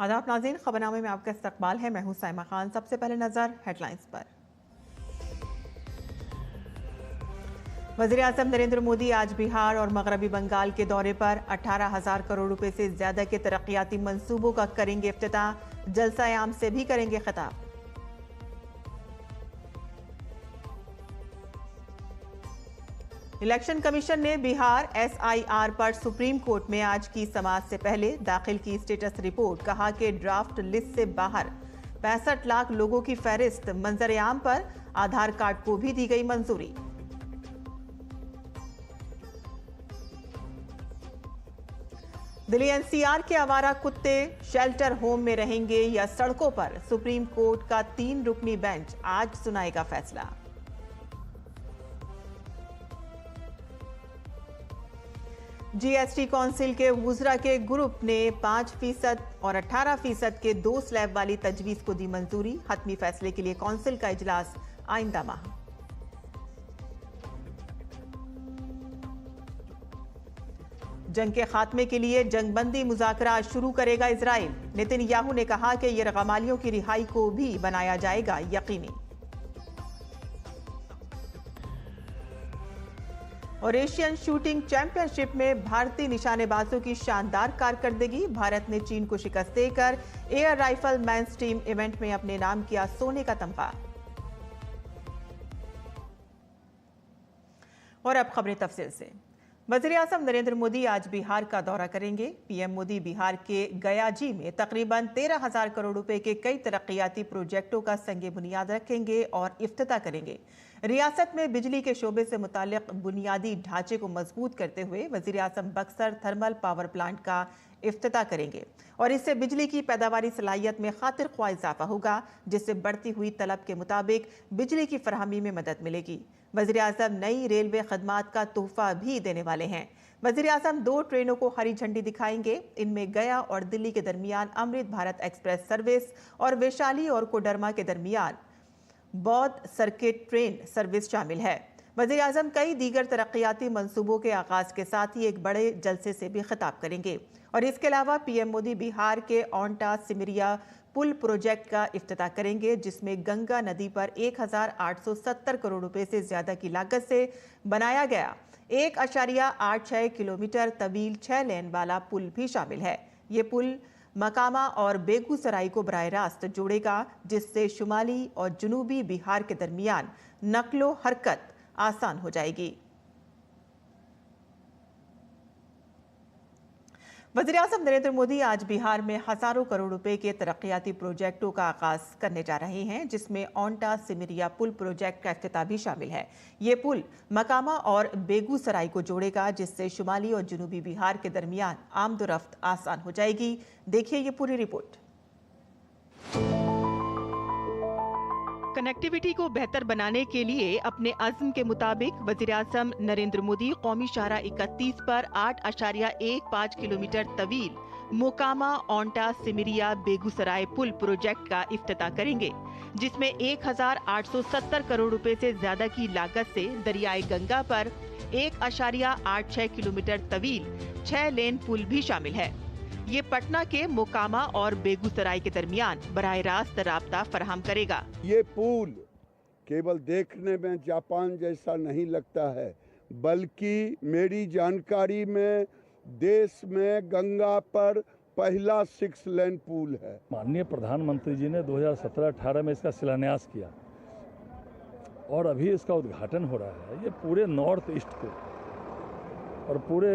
आदाब नाज़रीन, खबरनामे में आपका इस्तकबाल है। मैं हूं साइमा खान। सबसे पहले नजर हेडलाइंस पर। वज़ीर-ए-आज़म नरेंद्र मोदी आज बिहार और मगरबी बंगाल के दौरे पर 18,000 करोड़ रुपए से ज्यादा के तरक्याती मंसूबों का करेंगे इफ्तिताह। जलसा आम से भी करेंगे खिताब। इलेक्शन कमीशन ने बिहार SIR पर सुप्रीम कोर्ट में आज की समाअत से पहले दाखिल की स्टेटस रिपोर्ट। कहा कि ड्राफ्ट लिस्ट से बाहर 65 लाख लोगों की फहरिस्त। मंजर आम पर आधार कार्ड को भी दी गई मंजूरी। दिल्ली NCR के आवारा कुत्ते शेल्टर होम में रहेंगे या सड़कों पर? सुप्रीम कोर्ट का 3 रुकनी बेंच आज सुनाएगा फैसला। GST काउंसिल के वुज़रा के ग्रुप ने 5% और 18% के 2 स्लैब वाली तजवीज़ को दी मंजूरी। हतमी फैसले के लिए काउंसिल का इजलास आइंदा माह। जंग के खात्मे के लिए जंगबंदी मुज़ाकरा शुरू करेगा इजराइल। नेतन्याहू ने कहा कि यरगमालियों की रिहाई को भी बनाया जाएगा यकीनी। और एशियन शूटिंग चैंपियनशिप में भारतीय निशानेबाजों की शानदार कारकर्दगी। भारत ने चीन को शिकस्त देकर air rifle men's team event में अपने नाम किया सोने का तमगा। और अब खबरें तफसील से। वज़ीर-ए-आज़म नरेंद्र मोदी आज बिहार का दौरा करेंगे। PM मोदी बिहार के गयाजी में तकरीबन 13,000 करोड़ रुपए के कई तरक्याती प्रोजेक्टों का संगे बुनियाद रखेंगे और इफ्तिताह करेंगे। रियासत में बिजली के शोबे से मुताल्लिक बुनियादी ढांचे को मजबूत करते हुए वज़ीर-ए-आज़म बक्सर थर्मल पावर प्लांट का इफ्तिताह करेंगे और इससे बिजली की पैदावारी सलाहियत में खातिर ख्वाह इजाफा होगा, जिससे बढ़ती हुई तलब के मुताबिक बिजली की फराहमी में मदद मिलेगी। वज़ीर-ए-आज़म नई रेलवे खदमात का तोहफा भी देने वाले हैं। वज़ीर-ए-आज़म 2 ट्रेनों को हरी झंडी दिखाएंगे। इनमें गया और दिल्ली के दरमियान अमृत भारत एक्सप्रेस सर्विस और वैशाली और कोडरमा के दरमियान बौद्ध सर्किट ट्रेन सर्विस शामिल है। वज़ीर-ए-आज़म कई दीगर तरक्याती मंसूबों के आगाज के साथ ही एक बड़े जलसे से भी खिताब करेंगे और इसके अलावा PM मोदी बिहार के ओंटा सिमरिया पुल प्रोजेक्ट का इफ्तिताह करेंगे, जिसमें गंगा नदी पर 1,870 करोड़ रुपए से ज्यादा की लागत से बनाया गया 1.86 किलोमीटर तवील 6 लेन वाला पुल भी शामिल है। ये पुल मकामा और बेगूसराय को बराह रास्त जोड़ेगा, जिससे शुमाली और जुनूबी बिहार के दरमियान नक्लो हरकत आसान हो जाएगी। वज़ीर-ए-आज़म नरेंद्र मोदी आज बिहार में हजारों करोड़ रुपए के तरक्याती प्रोजेक्टों का आगाज करने जा रहे हैं, जिसमें ओंटा सिमरिया पुल प्रोजेक्ट का इफ्तिताह भी शामिल है। ये पुल मकामा और बेगूसराय को जोड़ेगा, जिससे शुमाली और जुनूबी बिहार के दरमियान आमदोरफ्त आसान हो जाएगी। देखिए ये पूरी रिपोर्ट। कनेक्टिविटी को बेहतर बनाने के लिए अपने अज़्म के मुताबिक वज़ीर-ए-आज़म नरेंद्र मोदी कौमी शाहराह 31 पर 8.15 किलोमीटर तवील मोकामा ओंटा सिमरिया बेगूसराय पुल प्रोजेक्ट का इफ्तिताह करेंगे, जिसमें 1,870 करोड़ रुपए से ज्यादा की लागत से दरियाए गंगा पर 1.86 किलोमीटर तवील 6 लेन पुल भी शामिल है। ये पटना के मोकामा और बेगूसराय के दरमियान बराह रास्त राब्ता फराहम करेगा। ये पुल केवल देखने में जापान जैसा नहीं लगता है, बल्कि मेरी जानकारी में देश में गंगा पर पहला 6 लेन पुल है। माननीय प्रधानमंत्री जी ने 2017-18 में इसका शिलान्यास किया और अभी इसका उद्घाटन हो रहा है। ये पूरे नॉर्थ ईस्ट को और पूरे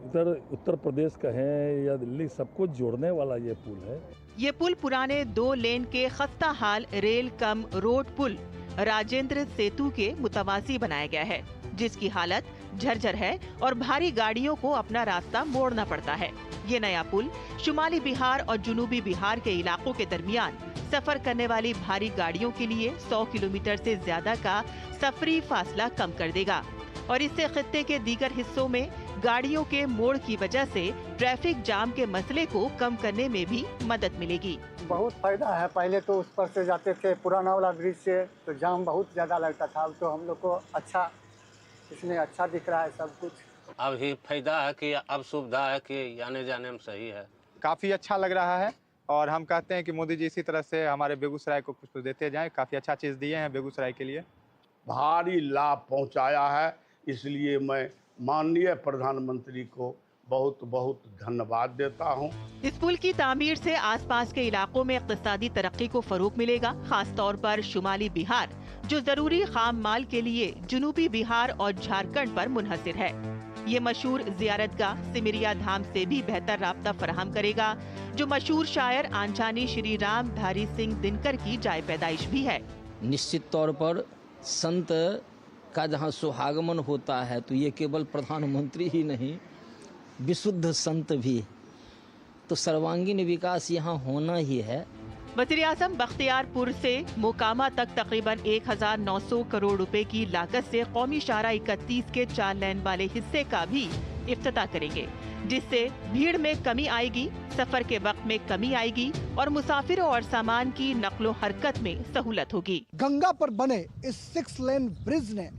इधर उत्तर प्रदेश कहें या दिल्ली सबको जोड़ने वाला ये पुल है। ये पुल पुराने 2 लेन के खस्ता हाल रेल कम रोड पुल राजेंद्र सेतु के मुतवाजी बनाया गया है, जिसकी हालत झरझर है और भारी गाड़ियों को अपना रास्ता मोड़ना पड़ता है। ये नया पुल शुमाली बिहार और जुनूबी बिहार के इलाकों के दरमियान सफर करने वाली भारी गाड़ियों के लिए 100 किलोमीटर से ज्यादा का सफरी फासला कम कर देगा और इससे खित्ते के दीगर हिस्सों में गाड़ियों के मोड़ की वजह से ट्रैफिक जाम के मसले को कम करने में भी मदद मिलेगी। बहुत फायदा है। पहले तो उस पर से जाते थे पुराना वाला ब्रिज से, तो जाम बहुत ज्यादा लगता था। अब तो हम लोग को अच्छा इसमें अच्छा दिख रहा है सब कुछ। अब ही फायदा है कि अब सुविधा है कि आने जाने में सही है। काफ़ी अच्छा लग रहा है और हम कहते हैं कि मोदी जी इसी तरह से हमारे बेगूसराय को कुछ देते जाएं। काफ़ी अच्छा चीज़ दिए हैं बेगूसराय के लिए, भारी लाभ पहुंचाया है। इसलिए मैं माननीय प्रधानमंत्री को बहुत बहुत धन्यवाद देता हूं। इस पुल की तामीर से आसपास के इलाकों में इक्तिसादी तरक्की को फरोग मिलेगा, खास तौर पर शुमाली बिहार जो जरूरी खाम माल के लिए जनूबी बिहार और झारखंड पर मुनहसिर है। ये मशहूर जियारतगाह सिमरिया धाम से भी बेहतर राब्ता फराहम करेगा, जो मशहूर शायर आंचानी श्री राम धारी सिंह दिनकर की जाय पैदाइश भी है। निश्चित तौर पर संत का जहाँ सुहागमन होता है तो ये केवल प्रधानमंत्री ही नहीं, विशुद्ध संत भी, तो सर्वांगीण विकास यहाँ होना ही है। वज़ीर-ए-आज़म बख्तियारपुर से मोकामा तक तकरीबन 1900 करोड़ रुपए की लागत से कौमी शाहराह 31 के 4 लेन वाले हिस्से का भी इफ्तिताह करेंगे, जिससे भीड़ में कमी आएगी, सफर के वक्त में कमी आएगी और मुसाफिरों और सामान की नकलो हरकत में सहूलत होगी। गंगा पर बने इस 6 लेन ब्रिज ने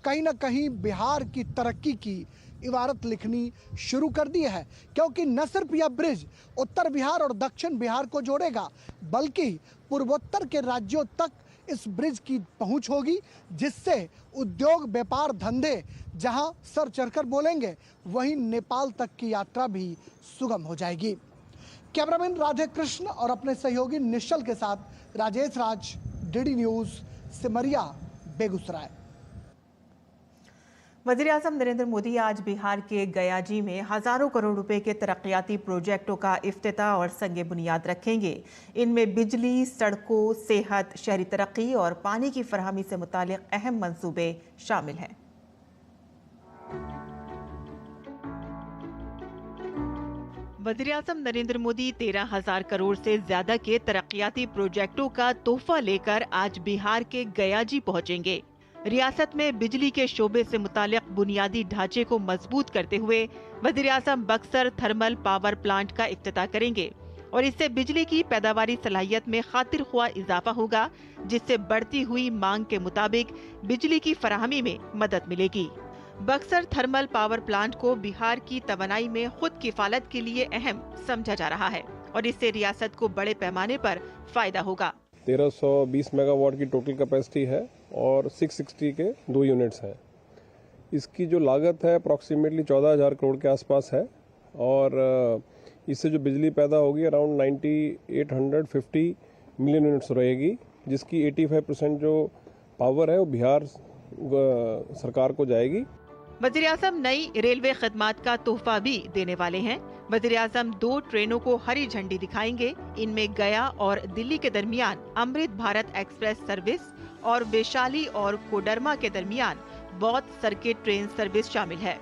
कहीं न कहीं बिहार की तरक्की की इबारत लिखनी शुरू कर दी है, क्योंकि न सिर्फ यह ब्रिज उत्तर बिहार और दक्षिण बिहार को जोड़ेगा, बल्कि पूर्वोत्तर के राज्यों तक इस ब्रिज की पहुंच होगी, जिससे उद्योग, व्यापार, धंधे जहां सर चढ़कर बोलेंगे, वहीं नेपाल तक की यात्रा भी सुगम हो जाएगी। कैमरामैन राधे कृष्ण और अपने सहयोगी निश्चल के साथ राजेश राज, डीडी न्यूज, सिमरिया, बेगूसराय। वज़ीर-ए-आज़म नरेंद्र मोदी आज बिहार के गयाजी में हजारों करोड़ रुपए के तरक्याती प्रोजेक्टों का इफ्तिताह और संगे बुनियाद रखेंगे। इनमें बिजली, सड़कों, सेहत, शहरी तरक्की और पानी की फराहमी से मुतालिक अहम मंसूबे शामिल हैं। वज़ीर-ए-आज़म नरेंद्र मोदी 13,000 करोड़ से ज्यादा के तरक्याती प्रोजेक्टों का तोहफा लेकर आज बिहार के गयाजी पहुंचेंगे। रियासत में बिजली के शोबे से मुतालिक बुनियादी ढांचे को मजबूत करते हुए वज़ीर-ए-आज़म बक्सर थर्मल पावर प्लांट का इफ्तिताह करेंगे और इससे बिजली की पैदावारी सलाहियत में खातिर ख्वाह इजाफा होगा, जिससे बढ़ती हुई मांग के मुताबिक बिजली की फराहमी में मदद मिलेगी। बक्सर थर्मल पावर प्लांट को बिहार की तवानाई में खुद किफालत के लिए अहम समझा जा रहा है और इससे रियासत को बड़े पैमाने पर फायदा होगा। 1320 मेगावाट की टोटल कैपेसिटी है और 660 के 2 यूनिट्स हैं। इसकी जो लागत है अप्रॉक्सीमेटली 14,000 करोड़ के आसपास है और इससे जो बिजली पैदा होगी अराउंड 9850 मिलियन यूनिट्स रहेगी, जिसकी 85% जो पावर है वो बिहार सरकार को जाएगी। वज़ीर-ए-आज़म नई रेलवे खदमात का तोहफा भी देने वाले हैं। वज़ीर-ए-आज़म 2 ट्रेनों को हरी झंडी दिखाएंगे। इनमें गया और दिल्ली के दरमियान अमृत भारत एक्सप्रेस सर्विस और वैशाली और कोडरमा के दरमियान बौद्ध सर्किट ट्रेन सर्विस शामिल है।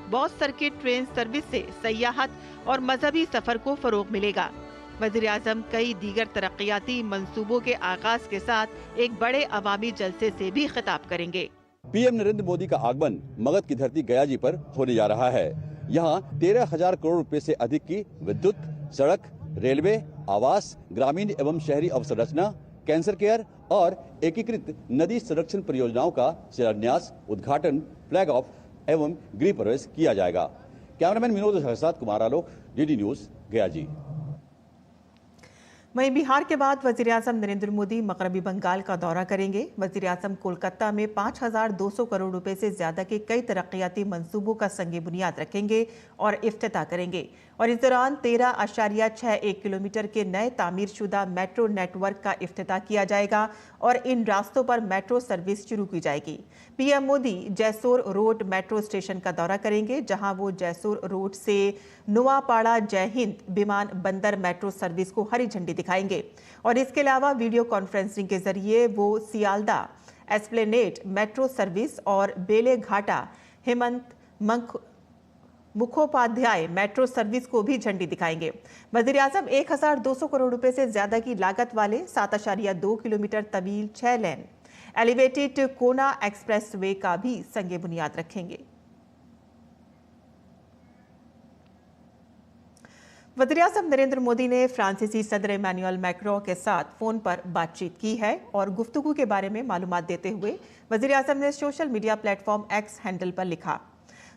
बौद्ध सर्किट ट्रेन सर्विस से सयाहत और मजहबी सफर को फरोग मिलेगा। वज़ीर-ए-आज़म कई दीगर तरक्याती मंसूबों के आगाज के साथ एक बड़े अवामी जलसे से भी खिताब करेंगे। पीएम नरेंद्र मोदी का आगमन मगध की धरती गयाजी पर होने जा रहा है। यहाँ 13,000 करोड़ रुपए से अधिक की विद्युत, सड़क, रेलवे, आवास, ग्रामीण एवं शहरी अवसंरचना, कैंसर केयर और एकीकृत नदी संरक्षण परियोजनाओं का शिलान्यास, उद्घाटन, फ्लैग ऑफ एवं गृह प्रवेश किया जाएगा। कैमरामैन विनोद के साथ कुमार आलोक, डीडी न्यूज, गयाजी। वहीं बिहार के बाद वज़ीर-ए-आज़म नरेंद्र मोदी मगरबी बंगाल का दौरा करेंगे। वज़ीर-ए-आज़म कोलकाता में 5,200 करोड़ रुपए से ज्यादा के कई तरक्याती मंसूबों का संगे बुनियाद रखेंगे और इफ्तिताह करेंगे और इस दौरान 13.61 किलोमीटर के नए तामीरशुदा मेट्रो नेटवर्क का इफ्तिताह किया जाएगा और इन रास्तों पर मेट्रो सर्विस शुरू की जाएगी। PM Modi Jessore road metro station का दौरा करेंगे, जहां वो जैसोर रोड से नुआपाड़ा जय हिंद विमान बंदर मेट्रो सर्विस को हरी झंडी दिखाएंगे और इसके अलावा वीडियो कॉन्फ्रेंसिंग के जरिए वो सियालदा एस्प्लेनेड मेट्रो सर्विस और बेले घाटा हेमंत मुखोपाध्याय मेट्रो सर्विस को भी झंडी दिखाएंगे। वज़ीर-ए-आज़म 1,200 करोड़ रुपए से ज्यादा की लागत वाले 7.2 किलोमीटर तवील 6 लेन एलिवेटेड कोना एक्सप्रेस वे का भी संगे बुनियाद रखेंगे। वज़ीर-ए-आज़म नरेंद्र मोदी ने फ्रांसीसी सदर इमैनुअल मैक्रों के साथ फोन पर बातचीत की है और गुफ्तगू के बारे में मालूमात देते हुए वज़ीर-ए-आज़म ने social media platform x handle पर लिखा,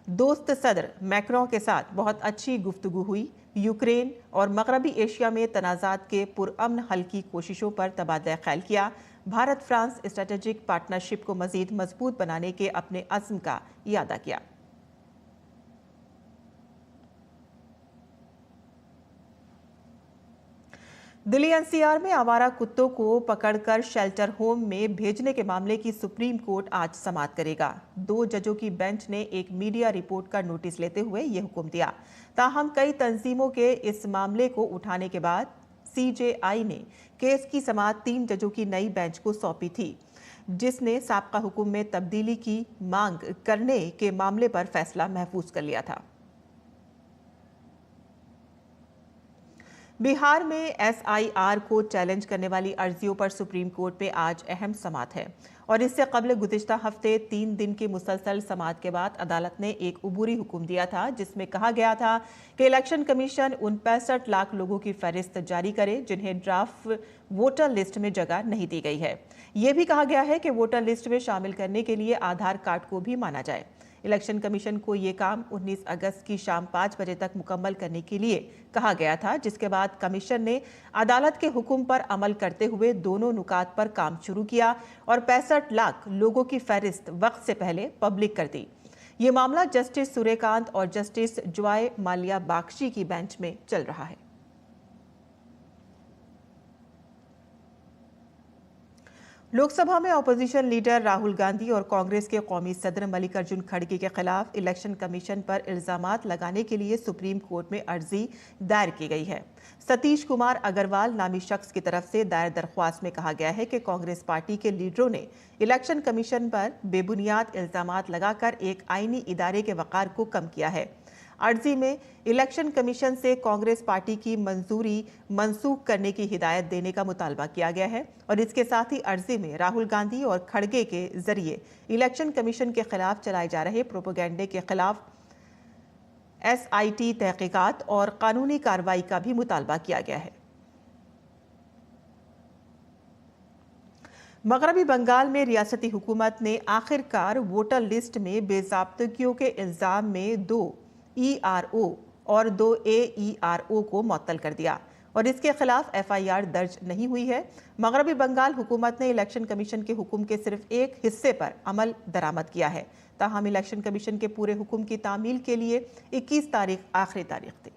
दोस्त सदर मैक्रों के साथ बहुत अच्छी गुफ्तगू हुई। यूक्रेन और मगरबी एशिया में तनाज़ात के पुरअमन हल की कोशिशों पर तबादला ख्याल किया। भारत फ्रांस स्ट्रेटेजिक पार्टनरशिप को मजीद मजबूत बनाने के अपने अज़्म का इयादा किया। दिल्ली एनसीआर में आवारा कुत्तों को पकड़कर शेल्टर होम में भेजने के मामले की सुप्रीम कोर्ट आज समाअत करेगा। 2 जजों की बेंच ने एक मीडिया रिपोर्ट का नोटिस लेते हुए यह हुक्म दिया। ताहम कई तंजीमों के इस मामले को उठाने के बाद सीजेआई ने केस की समाअत 3 जजों की नई बेंच को सौंपी थी, जिसने साबका हुक्म में तब्दीली की मांग करने के मामले पर फैसला महफूज कर लिया था। बिहार में एसआईआर को चैलेंज करने वाली अर्जियों पर सुप्रीम कोर्ट में आज अहम समाअत है और इससे कबल गुज़िश्ता हफ्ते 3 दिन की मुसलसल समाअत के बाद अदालत ने एक उबूरी हुक्म दिया था, जिसमें कहा गया था कि इलेक्शन कमीशन उन 65 लाख लोगों की फहरिस्त जारी करे जिन्हें ड्राफ्ट वोटर लिस्ट में जगह नहीं दी गई है। यह भी कहा गया है कि वोटर लिस्ट में शामिल करने के लिए आधार कार्ड को भी माना जाए। इलेक्शन कमीशन को ये काम 19 अगस्त की शाम 5 बजे तक मुकम्मल करने के लिए कहा गया था, जिसके बाद कमीशन ने अदालत के हुक्म पर अमल करते हुए दोनों नुकात पर काम शुरू किया और 65 लाख लोगों की फहरिस्त वक्त से पहले पब्लिक कर दी। ये मामला जस्टिस सूर्यकांत और जस्टिस जॉय माल्या बागची की बेंच में चल रहा है। लोकसभा में अपोजिशन लीडर राहुल गांधी और कांग्रेस के कौमी सदर मल्लिकार्जुन खड़गे के खिलाफ इलेक्शन कमीशन पर इल्जामात लगाने के लिए सुप्रीम कोर्ट में अर्जी दायर की गई है। सतीश कुमार अग्रवाल नामी शख्स की तरफ से दायर दरख्वास्त में कहा गया है कि कांग्रेस पार्टी के लीडरों ने इलेक्शन कमीशन पर बेबुनियाद इल्जामात लगाकर एक आईनी इदारे के वक़ार को कम किया है। अर्जी में इलेक्शन कमीशन से कांग्रेस पार्टी की मंजूरी मनसूख करने की हिदायत देने का मुतालबा किया गया है और इसके साथ ही अर्जी में राहुल गांधी और खड़गे के जरिए इलेक्शन कमीशन के खिलाफ चलाए जा रहे प्रोपेगेंडे के खिलाफ एसआईटी तहकीकात और कानूनी कार्रवाई का भी मुतालबा किया गया है। मगरबी बंगाल में रियासती हुकूमत ने आखिरकार वोटर लिस्ट में बेज़ाब्तगियों के इल्जाम में 2 ERO और 2 AERO को मुअत्तल कर दिया और इसके खिलाफ FIR दर्ज नहीं हुई है। मगरबी बंगाल हुकूमत ने इलेक्शन कमीशन के हुक्म के सिर्फ एक हिस्से पर अमल दरामद किया है। ताहम इलेक्शन कमीशन के पूरे हुक्म की तामील के लिए 21 तारीख आखिरी तारीख थी।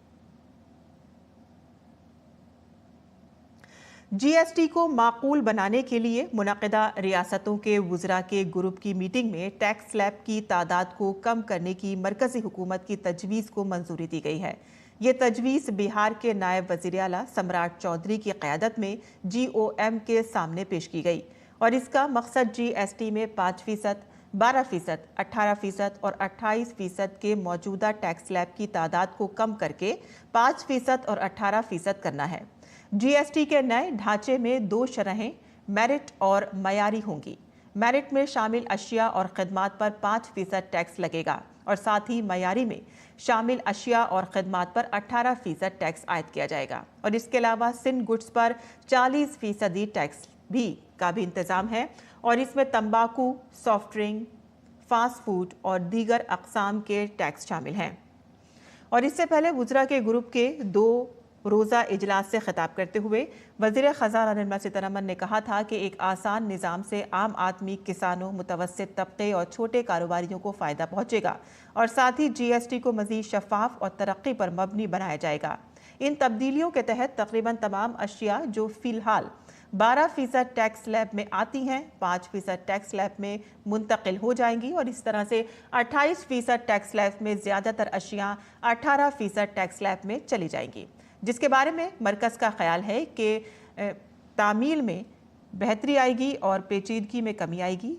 GST को माकूल बनाने के लिए मुनक़िदा रियासतों के वुज़रा के ग्रुप की मीटिंग में टैक्स स्लैब की तादाद को कम करने की मरकज़ी हुकूमत की तजवीज़ को मंजूरी दी गई है। ये तजवीज़ बिहार के नायब वज़ीर आला सम्राट चौधरी की क़यादत में GOM के सामने पेश की गई और इसका मकसद GST में 5%, 12%, 18% और 28% के मौजूदा टैक्स स्लैब की तादाद को कम करके 5% और 18% करना है। GST के नए ढांचे में 2 शरहें मेरिट और मयारी होंगी। मेरिट में शामिल अशिया और खदमात पर 5% टैक्स लगेगा और साथ ही मयारी में शामिल अशिया और खदमात पर 18% टैक्स आयद किया जाएगा और इसके अलावा सिन गुड्स पर 40% टैक्स का भी इंतज़ाम है और इसमें तंबाकू, सॉफ्ट ड्रिंक, फास्ट फूड और दीगर अक़साम के टैक्स शामिल हैं। और इससे पहले वुज़रा के ग्रुप के 2 रोज़ा इजलास से खिताब करते हुए वज़ीर ख़ज़ाना निर्मला सीतारमन ने कहा था कि एक आसान निज़ाम से आम आदमी, किसानों, मुतवस्सित तबके और छोटे कारोबारियों को फ़ायदा पहुँचेगा और साथ ही GST को मज़ीद शफ़ाफ और तरक्की पर मबनी बनाया जाएगा। इन तब्दीलियों के तहत तकरीबन तमाम अशिया जो फ़िलहाल 12% टैक्स स्लैब में आती हैं 5% टैक्स स्लैब में मुंतकिल हो जाएंगी और इस तरह से 28% टैक्स स्लैब में ज़्यादातर अशिया 18% टैक्स स्लैब में चली जाएंगी, जिसके बारे में मरकज़ का ख्याल है कि तामील में बेहतरी आएगी और पेचीदगी में कमी आएगी।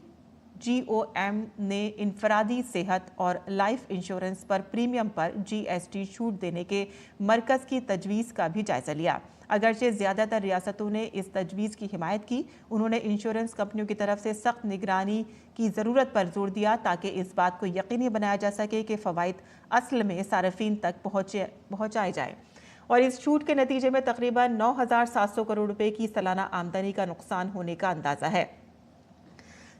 GOM ने इनफरादी सेहत और लाइफ इंश्योरेंस पर प्रीमियम पर GST छूट देने के मरकज़ की तजवीज़ का भी जायज़ा लिया। अगरचे ज़्यादातर रियासतों ने इस तजवीज़ की हिमायत की, उन्होंने इंश्योरेंस कंपनियों की तरफ से सख्त निगरानी की ज़रूरत पर जोर दिया ताकि इस बात को यकीनी बनाया जा सके कि फ़वाइद असल में सार्फिन तक पहुँचाए जाए और इस छूट के नतीजे में तकरीबन 9,700 करोड़ रुपए की सालाना आमदनी का नुकसान होने का अंदाज़ा है।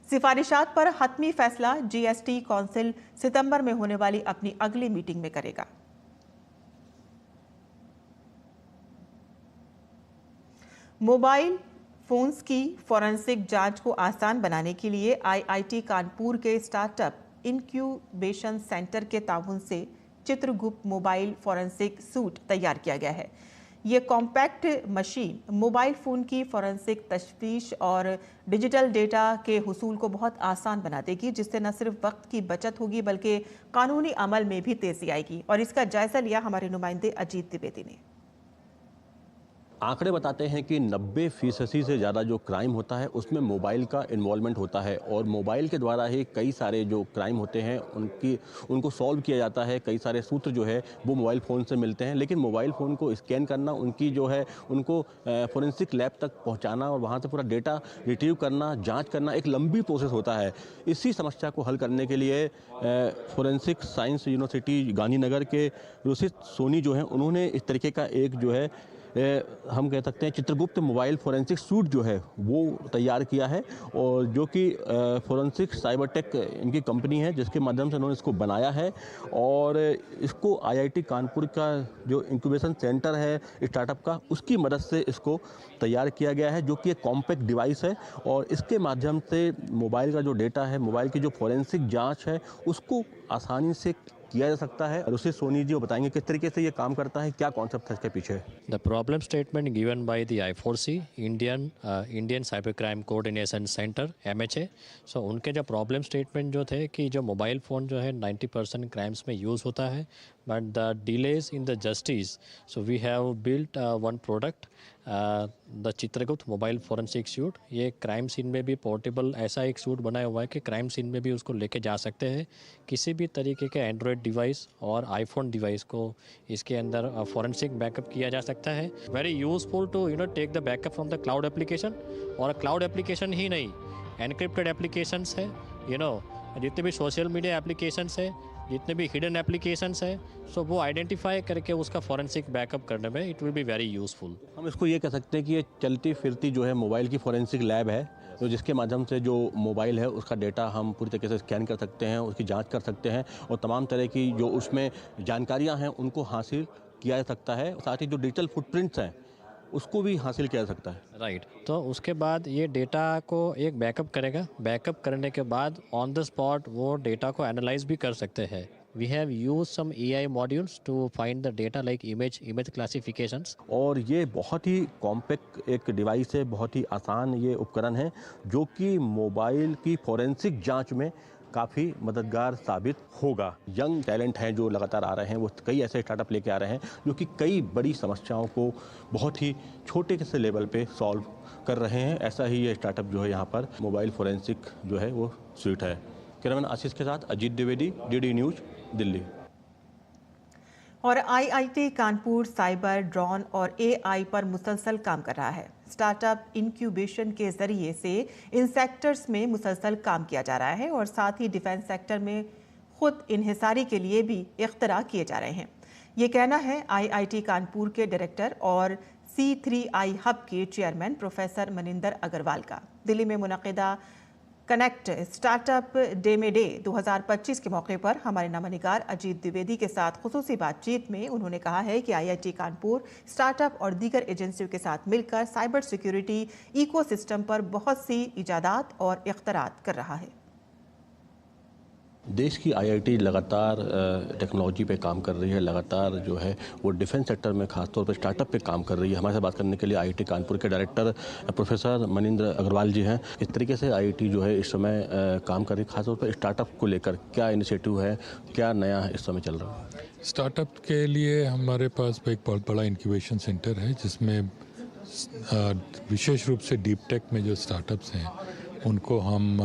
सिफारिशात पर हतमी फैसला GST कौंसिल सितंबर में होने वाली अपनी अगली मीटिंग में करेगा। मोबाइल फोन्स की फॉरेंसिक जांच को आसान बनाने के लिए आईआईटी कानपुर के स्टार्टअप इनक्यूबेशन सेंटर के ताउन से चित्रगुप्त मोबाइल फॉरेंसिक सूट तैयार किया गया है। ये कॉम्पैक्ट मशीन मोबाइल फ़ोन की फॉरेंसिक तशख़ीस और डिजिटल डेटा के हुसूल को बहुत आसान बना देगी, जिससे न सिर्फ वक्त की बचत होगी बल्कि कानूनी अमल में भी तेज़ी आएगी। और इसका जायज़ा लिया हमारे नुमाइंदे अजीत द्विवेदी ने। आंकड़े बताते हैं कि 90% से ज़्यादा जो क्राइम होता है उसमें मोबाइल का इन्वॉल्वमेंट होता है और मोबाइल के द्वारा ही कई सारे जो क्राइम होते हैं उनको सॉल्व किया जाता है। कई सारे सूत्र जो है वो मोबाइल फ़ोन से मिलते हैं, लेकिन मोबाइल फ़ोन को स्कैन करना, उनकी जो है उनको फोरेंसिक लैब तक पहुंचाना और वहां से पूरा डेटा रिट्रीव करना, जाँच करना एक लंबी प्रोसेस होता है। इसी समस्या को हल करने के लिए फोरेंसिक साइंस यूनिवर्सिटी गांधीनगर के रुचित सोनी जो हैं उन्होंने इस तरीके का एक जो है हम कह सकते हैं चित्रगुप्त मोबाइल फोरेंसिक सूट जो है वो तैयार किया है और जो कि फोरेंसिक साइबरटेक इनकी कंपनी है जिसके माध्यम से उन्होंने इसको बनाया है। और इसको आईआईटी कानपुर का जो इंक्यूबेशन सेंटर है स्टार्टअप का, उसकी मदद से इसको तैयार किया गया है, जो कि एक कॉम्पैक्ट डिवाइस है और इसके माध्यम से मोबाइल का जो डेटा है, मोबाइल की जो फोरेंसिक जाँच है उसको आसानी से किया जा सकता है। रुचित सोनी जी वो बताएंगे किस तरीके से ये काम करता है, क्या कॉन्सेप्ट है इसके पीछे। The problem statement given by the I4C Indian cyber crime coordination centre MHA। सो उनके जो प्रॉब्लम स्टेटमेंट जो थे कि जो मोबाइल फ़ोन जो है 90% क्राइम्स में यूज़ होता है, but the delays in the justice. So we have built one product the Chitragupta mobile forensic suite. ये क्राइम सीन में भी पोर्टेबल ऐसा एक सूट बनाया हुआ है कि क्राइम सीन में भी उसको लेके जा सकते हैं। किसी भी तरीके के एंड्रॉयड डिवाइस और आईफोन डिवाइस को इसके अंदर फॉरेंसिक बैकअप किया जा सकता है। Very useful to take the backup from the cloud application. और क्लाउड एप्लीकेशन ही नहीं, एनक्रिप्टेड एप्लीकेशंस है, जितने भी सोशल मीडिया एप्लीकेशंस है, जितने भी हिडन एप्लीकेशंस है, सो वो आइडेंटिफाई करके उसका फॉरेंसिक बैकअप करने में it will be very useful. हम इसको ये कह सकते हैं कि ये चलती फिरती जो है मोबाइल की फॉरेंसिक लैब है, तो जिसके माध्यम से जो मोबाइल है उसका डेटा हम पूरी तरीके से स्कैन कर सकते हैं, उसकी जांच कर सकते हैं और तमाम तरह की जो उसमें जानकारियां हैं उनको हासिल किया जा सकता है। साथ ही जो डिजिटल फुटप्रिंट्स हैं उसको भी हासिल किया जा सकता है। राइट। तो उसके बाद ये डेटा को एक बैकअप करेगा। बैकअप करने के बाद ऑन द स्पॉट वो डेटा को एनालाइज भी कर सकते हैं। We have used some AI modules to find the data like image classifications। और ये बहुत ही कॉम्पैक्ट एक डिवाइस है, बहुत ही आसान ये उपकरण है जो कि मोबाइल की फॉरेंसिक जांच में काफ़ी मददगार साबित होगा। यंग टैलेंट हैं जो लगातार आ रहे हैं, वो कई ऐसे स्टार्टअप लेके आ रहे हैं जो कि कई बड़ी समस्याओं को बहुत ही छोटे से लेवल पे सॉल्व कर रहे हैं। ऐसा ही ये स्टार्टअप जो है यहाँ पर मोबाइल फॉरेंसिक जो है वो सूट है। कैमरामैन आशीष के साथ अजीत द्विवेदी, DD न्यूज़, दिल्ली। और आईआईटी कानपुर साइबर, ड्रोन और AI पर मुसलसल काम कर रहा है। स्टार्टअप इंक्यूबेशन के जरिए से इन सेक्टर्स में मुसलसल काम किया जा रहा है और साथ ही डिफेंस सेक्टर में खुद इन्हिसारी के लिए भी इख्तरा किए जा रहे हैं। ये कहना है आईआईटी कानपुर के डायरेक्टर और C3I हब के चेयरमैन प्रोफेसर मनिंदर अग्रवाल का। दिल्ली में मुनक़िदा कनेक्ट स्टार्टअप डे 2025 के मौके पर हमारे नामानिगार अजीत द्विवेदी के साथ खुसूसी बातचीत में उन्होंने कहा है कि आईआईटी कानपुर स्टार्टअप और दीगर एजेंसियों के साथ मिलकर साइबर सिक्योरिटी इकोसिस्टम पर बहुत सी इजादात और इख्तरात कर रहा है। देश की आईआईटी लगातार टेक्नोलॉजी पे काम कर रही है, लगातार जो है वो डिफेंस सेक्टर में खासतौर पर स्टार्टअप पे काम कर रही है। हमारे साथ बात करने के लिए आईआईटी कानपुर के डायरेक्टर प्रोफेसर मनिंदर अग्रवाल जी हैं। इस तरीके से आईआईटी जो है इस समय काम कर रही है, खासतौर पर स्टार्टअप को लेकर क्या इनिशिएटिव है, क्या नया है इस समय चल रहा है? स्टार्टअप के लिए हमारे पास एक बहुत बड़ा इंक्यूबेशन सेंटर है जिसमें विशेष रूप से डीप टेक में जो स्टार्टअप्स हैं उनको हम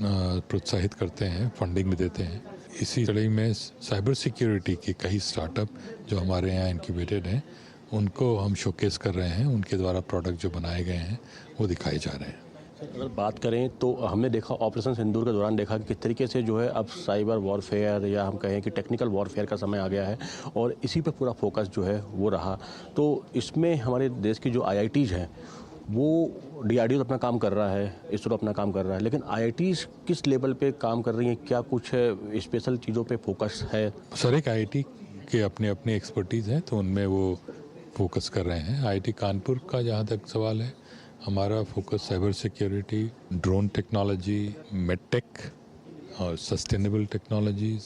प्रोत्साहित करते हैं, फंडिंग भी देते हैं। इसी कड़ी में साइबर सिक्योरिटी के कई स्टार्टअप जो हमारे यहाँ इंक्यूबेटेड हैं उनको हम शोकेस कर रहे हैं, उनके द्वारा प्रोडक्ट जो बनाए गए हैं वो दिखाए जा रहे हैं। अगर बात करें तो हमने देखा ऑपरेशन सिंदूर के दौरान देखा कि किस तरीके से जो है अब साइबर वॉरफेयर या हम कहें कि टेक्निकल वॉरफेयर का समय आ गया है और इसी पे पूरा फोकस जो है वो रहा। तो इसमें हमारे देश की जो आईआईटीज़ हैं वो DRDO अपना काम कर रहा है, इसरो अपना काम कर रहा है, लेकिन आईआईटीज़ किस लेवल पे काम कर रही हैं? क्या कुछ स्पेशल चीज़ों पे फोकस है? सर एक आईआईटी के अपने एक्सपर्टीज़ हैं तो उनमें वो फोकस कर रहे हैं। IIT कानपुर का जहाँ तक सवाल है, हमारा focus cyber security, drone technology, medtech और sustainable technologies,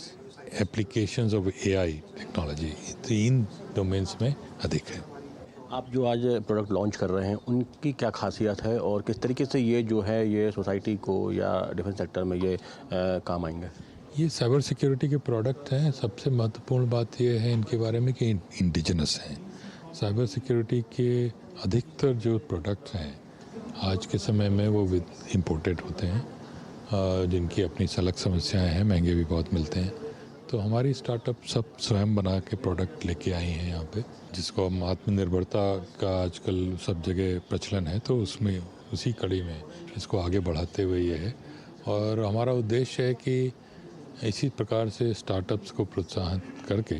applications of AI technology, 3 domains में अधिक है। आप जो आज प्रोडक्ट लॉन्च कर रहे हैं उनकी क्या खासियत है और किस तरीके से ये जो है ये सोसाइटी को या डिफेंस सेक्टर में ये काम आएंगे? ये साइबर सिक्योरिटी के प्रोडक्ट हैं। सबसे महत्वपूर्ण बात ये है इनके बारे में कि इंडिजिनस हैं। साइबर सिक्योरिटी के अधिकतर जो प्रोडक्ट्स हैं आज के समय में वो इम्पोर्टेड होते हैं, जिनकी अपनी अलग समस्याएं हैं, महंगे भी बहुत मिलते हैं। तो हमारी स्टार्टअप सब स्वयं बना के प्रोडक्ट लेके आई हैं यहाँ पे, जिसको हम आत्मनिर्भरता का आजकल सब जगह प्रचलन है, तो उसमें उसी कड़ी में इसको आगे बढ़ाते हुए ये है। और हमारा उद्देश्य है कि इसी प्रकार से स्टार्टअप्स को प्रोत्साहित करके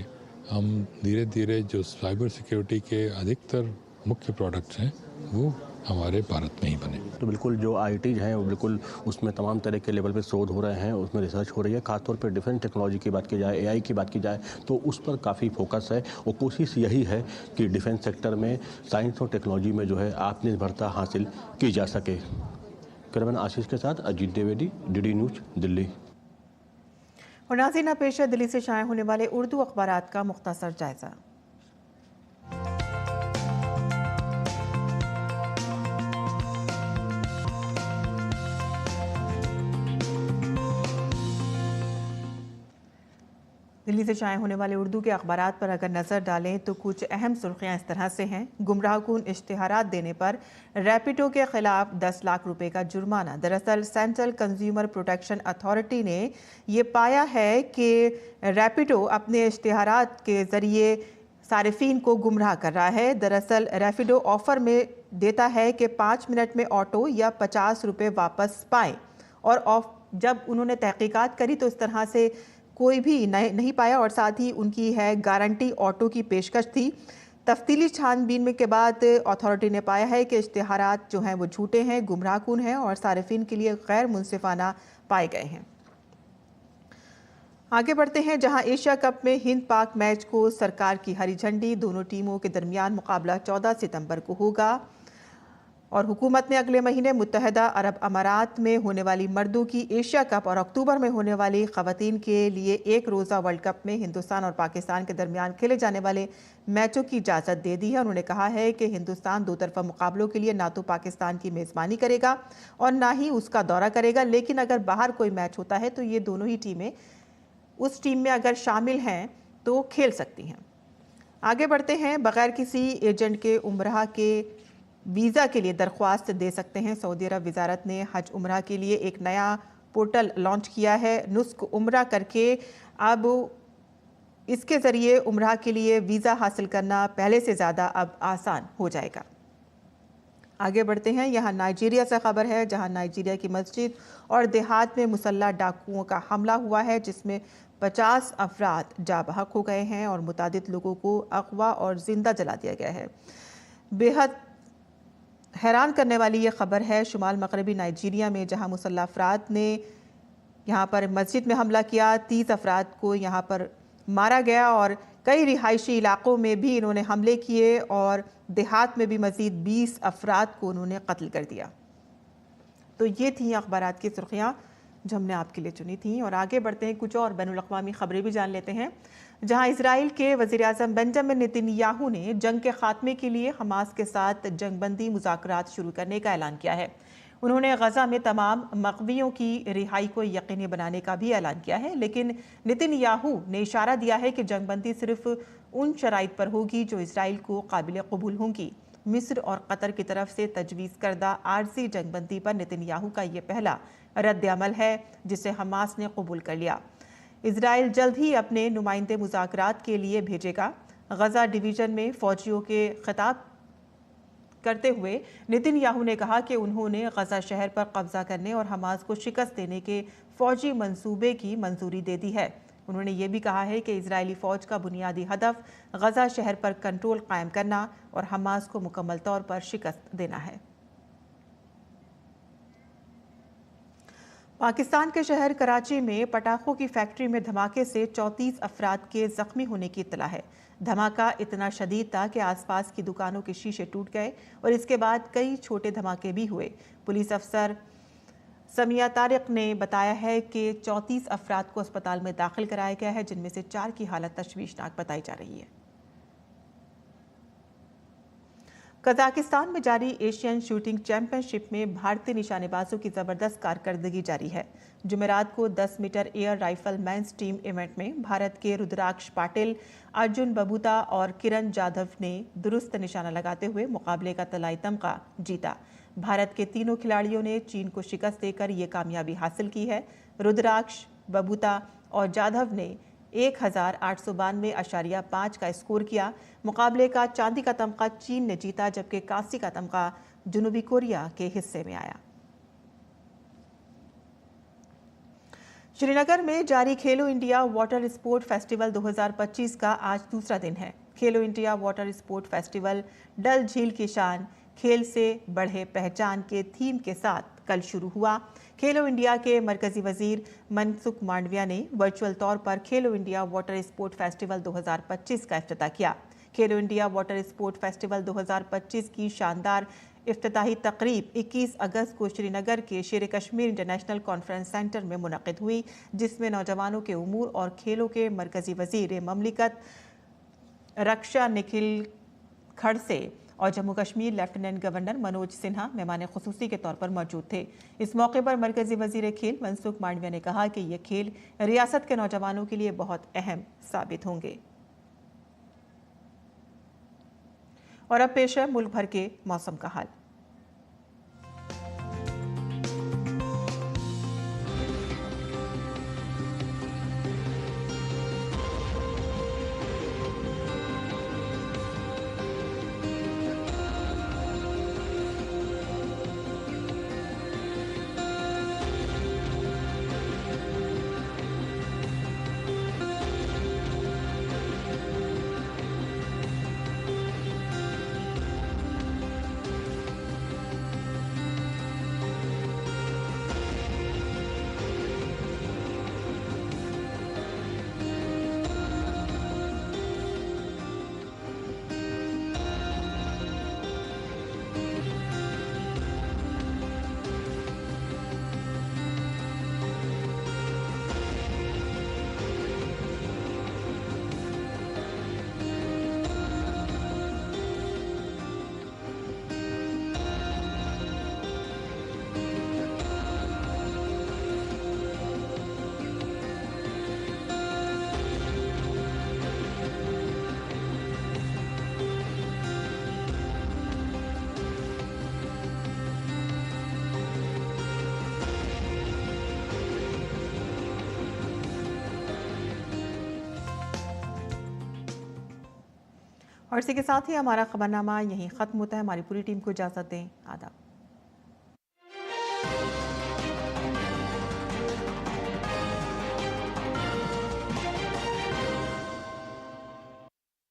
हम धीरे धीरे जो साइबर सिक्योरिटी के अधिकतर मुख्य प्रोडक्ट्स हैं वो हमारे भारत में ही बने। तो बिल्कुल जो IITs हैं वो बिल्कुल उसमें तमाम तरह के लेवल पे शोध हो रहे हैं, उसमें रिसर्च हो रही है। खासतौर पर डिफेंस टेक्नोलॉजी की बात की जाए, AI की बात की जाए तो उस पर काफ़ी फोकस है और कोशिश यही है कि डिफेंस सेक्टर में साइंस और टेक्नोलॉजी में जो है आत्मनिर्भरता हासिल की जा सके। कैमरामैन आशीष के साथ अजीत द्विवेदी, DD न्यूज़, दिल्ली। और नाज़रीन, पेश है दिल्ली से शाया होने वाले उर्दू अखबारात का मुख्तसर जायजा। दिल्ली से शाया होने वाले उर्दू के अखबारात पर अगर नज़र डालें तो कुछ अहम सुर्खियां इस तरह से हैं। गुमराहकुन इश्तिहारात देने पर रैपिडो के खिलाफ 10 लाख रुपए का जुर्माना। दरअसल सेंट्रल कंज्यूमर प्रोटेक्शन अथॉरिटी ने ये पाया है कि रैपिडो अपने इश्तिहारात के ज़रिए सारिफीन को गुमराह कर रहा है। दरअसल रैपिडो ऑफ़र में देता है कि 5 मिनट में ऑटो या 50 रुपये वापस पाएँ, और जब उन्होंने तहकीकात करी तो इस तरह से कोई भी नहीं पाया, और साथ ही उनकी है गारंटी ऑटो की पेशकश थी। तफ्तीली छानबीन में के बाद अथॉरिटी ने पाया है कि इश्तिहारात जो हैं वो झूठे हैं, गुमराहकुन हैं और सारिफीन के लिए गैर मुनसिफाना पाए गए हैं। आगे बढ़ते हैं, जहां एशिया कप में हिंद पाक मैच को सरकार की हरी झंडी। दोनों टीमों के दरमियान मुकाबला 14 सितंबर को होगा और हुकूमत ने अगले महीने मुत्तहदा अरब अमारात में होने वाली मर्दों की एशिया कप और अक्टूबर में होने वाली ख़वातीन के लिए एक रोज़ा वर्ल्ड कप में हिंदुस्तान और पाकिस्तान के दरमियान खेले जाने वाले मैचों की इजाज़त दे दी है। उन्होंने कहा है कि हिंदुस्तान दो तरफ़ा मुकाबलों के लिए ना तो पाकिस्तान की मेज़बानी करेगा और ना ही उसका दौरा करेगा, लेकिन अगर बाहर कोई मैच होता है तो ये दोनों ही टीमें उस टीम में अगर शामिल हैं तो खेल सकती हैं। आगे बढ़ते हैं, बगैर किसी एजेंट के उम्रह के वीज़ा के लिए दरख्वास्त दे सकते हैं। सऊदी अरब वजारत ने हज उम्रह के लिए एक नया पोर्टल लॉन्च किया है। नुस्ख उम्रह करके अब इसके ज़रिए उम्रह के लिए वीज़ा हासिल करना पहले से ज़्यादा अब आसान हो जाएगा। आगे बढ़ते हैं, यहाँ नाइजीरिया से खबर है, जहाँ नाइजीरिया की मस्जिद और देहात में मुसल्लह डाकुओं का हमला हुआ है, जिसमें 50 अफराद जाबहक हो गए हैं और मुतादिद लोगों को अगवा और जिंदा जला दिया गया है। बेहद हैरान करने वाली ये खबर है शुमाल मगरबी नाइजीरिया में, जहां मुसल्लह अफराद ने यहाँ पर मस्जिद में हमला किया। 30 अफराद को यहाँ पर मारा गया और कई रिहायशी इलाकों में भी इन्होंने हमले किए और देहात में भी मज़ीद 20 अफराद को उन्होंने कत्ल कर दिया। तो ये थी अखबारात की सुर्खियाँ जो हमने आपके लिए चुनी थी। और आगे बढ़ते हैं, कुछ और बैनुल-अक़वामी खबरें भी जान लेते हैं, जहां इजराइल के वज़ीर-ए-आज़म बेंजामिन नेतन्याहू ने जंग के खात्मे के लिए हमास के साथ जंगबंदी मुज़ाकरात शुरू करने का ऐलान किया है। उन्होंने गज़ा में तमाम मग़वियों की रिहाई को यकीनी बनाने का भी ऐलान किया है, लेकिन नेतन्याहू ने इशारा दिया है कि जंगबंदी सिर्फ उन शराइत पर होगी जो इसराइल को काबिल कबूल होंगी। मिस्र और कतर की तरफ से तजवीज़ करदा आरजी जंगबंदी पर नेतन्याहू का ये पहला रद्द अमल है जिसे हमास ने कबूल कर लिया। इजराइल जल्द ही अपने नुमाइंदे मुज़ाकरात के लिए भेजेगा। गज़ा डिवीज़न में फ़ौजियों के खिताब करते हुए नेतन्याहू ने कहा कि उन्होंने गज़ा शहर पर कब्जा करने और हमास को शिकस्त देने के फ़ौजी मंसूबे की मंजूरी दे दी है। उन्होंने ये भी कहा है कि इजरायली फ़ौज का बुनियादी हदफ गज़ा शहर पर कंट्रोल कायम करना और हमास को मुकम्मल तौर पर शिकस्त देना है। पाकिस्तान के शहर कराची में पटाखों की फैक्ट्री में धमाके से 34 अफराद के जख्मी होने की इत्तला है। धमाका इतना शदीद था कि आसपास की दुकानों के शीशे टूट गए और इसके बाद कई छोटे धमाके भी हुए। पुलिस अफसर समिया तारिक ने बताया है कि 34 अफराद को अस्पताल में दाखिल कराया गया है, जिनमें से 4 की हालत तशवीशनाक बताई जा रही है। कजाकिस्तान में जारी एशियन शूटिंग चैंपियनशिप में भारतीय निशानेबाजों की जबरदस्त कारकर्दगी जारी है। जुमेरात को 10 meter air rifle men's team event में भारत के रुद्राक्ष पाटिल, अर्जुन बबूता और किरण जाधव ने दुरुस्त निशाना लगाते हुए मुकाबले का तलाई तमगा जीता। भारत के तीनों खिलाड़ियों ने चीन को शिकस्त देकर ये कामयाबी हासिल की है। रुद्राक्ष, बबूता और जाधव ने 1892.5 का स्कोर किया। मुकाबले का चांदी का तमगा चीन ने जीता, जबकि कांसी का तमगा जनूबी कोरिया के हिस्से में आया। श्रीनगर में जारी खेलो इंडिया वाटर स्पोर्ट फेस्टिवल 2025 का आज दूसरा दिन है। खेलो इंडिया वाटर स्पोर्ट फेस्टिवल डल झील की शान, खेल से बढ़े पहचान के थीम के साथ कल शुरू हुआ। खेलो इंडिया के मरकजी वजीर मनसुख मांडविया ने वर्चुअल तौर पर खेलो इंडिया वाटर स्पोर्ट फेस्टिवल 2025 का इफ्तिताह किया। खेलो इंडिया वाटर स्पोर्ट फेस्टिवल 2025 की शानदार इफ्तिताही तकरीब 21 अगस्त को श्रीनगर के शेर कश्मीर इंटरनेशनल कॉन्फ्रेंस सेंटर में मुनक़िद हुई, जिसमें नौजवानों के उमूर और खेलों के मरकजी वजीर ममलिकत रक्षा निखिल खड़से और जम्मू कश्मीर लेफ्टिनेंट गवर्नर मनोज सिन्हा मेहमान खुसूसी के तौर पर मौजूद थे। इस मौके पर मरकजी वजीर खेल मनसुख मांडविया ने कहा कि ये खेल रियासत के नौजवानों के लिए बहुत अहम साबित होंगे। और अब पेश है मुल्क भर के मौसम का हाल। और इसी के साथ ही हमारा खबरनामा यहीं ख़त्म होता है। हमारी पूरी टीम को इजाज़त दें। आदाब।